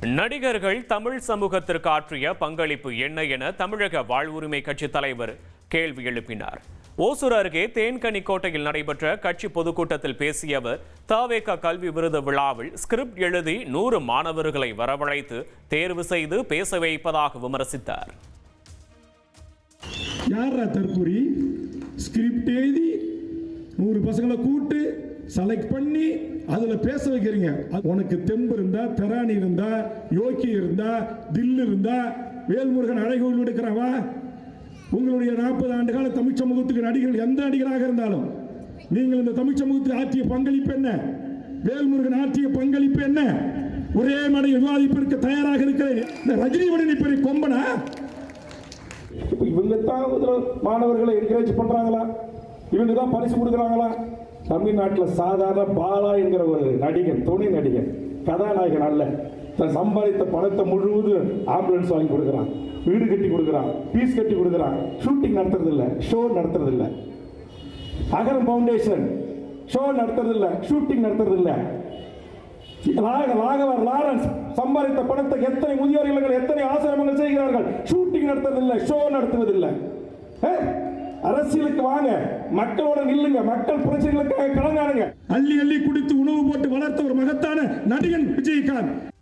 நடிகர்கள் தமிழ் சமூகத்திற்கு ஆற்றிய பங்களிப்பு என்ன என தமிழக வாழ்வுரிமை கட்சி தலைவர் கேள்வி எழுப்பினார். ஓசூர் அருகே தேன்கனிக்கோட்டையில் நடைபெற்ற கட்சி பொதுக்கூட்டத்தில் பேசிய அவர், தவேக கல்வி விருது விழாவில் ஸ்கிரிப்ட் எழுதி 100 மாணவர்களை வரவழைத்து தேர்வு செய்து பேச வைப்பதாக விமர்சித்தார். ஸ்கிரிப்ட் எழுதி 100 பசங்களை கூட்டு செலக்ட் பண்ணி அதுல பேச வைக்கிறீங்க. உனக்கு தெம்பு இருந்தா, திராணி இருந்தா, யோக்கி இருந்தா, தில் இருந்தா, வேல்முருகன் அழகோல் எடுக்கிறவா. உங்களுடைய 40 ஆண்டு கால தமிழ் சமூகத்துக்கு நடிகர்கள் எந்த நடிகராக இருந்தாலும் நீங்கள் இந்த தமிழ் சமூகத்துக்கு ஆற்றிய பங்களிப்பு என்ன, வேல்முருகன் ஆற்றிய பங்களிப்பு என்ன, ஒரே மடை விவாதிப்பிற்கு தயாராக இருக்கிறேன். இந்த ரஜினியுடன் இப்படி கொம்பனா இவங்க தான் மாணவர்களை என்கரேஜ் பண்றாங்களா, இவங்க தான் பரிசு கொடுக்குறாங்களா? தமிழ்நாட்டில் சாதாரண பாலா என்கிற ஒரு நடிகன், துணை நடிகன், கதாநாயகன் அல்ல, தன் சம்பாதித்த பணத்தை முழுவதும் ஆம்புலன்ஸ் வாங்கி கொடுக்குறான், வீடு கட்டி கொடுக்குறான், பீஸ் கட்டி கொடுக்குறான், ஷூட்டிங் நடத்துறது இல்லை, ஷோ நடத்துறது இல்லை. அகரம் ஃபவுண்டேஷன் ஷோ நடத்துறது இல்லை, ஷூட்டிங் நடத்துறது இல்லை. ராகவர் லாரன்ஸ் சம்பாதித்த பணத்தை எத்தனை முதியோர் இல்லங்கள், எத்தனை ஆசிரமங்கள் செய்கிறார்கள், ஷூட்டிங் நடத்துறதில்லை, ஷோ நடத்துவதில்லை. அரசியலுக்கு வாங்க, மக்களோட நில்லுங்க, மக்கள் பிரச்சனைகளுக்காக கலங்கானுங்க. அள்ளி அள்ளி குடித்து உணவு போட்டு வளர்த்த ஒரு மகத்தான நடிகன் விஜயகாந்த்.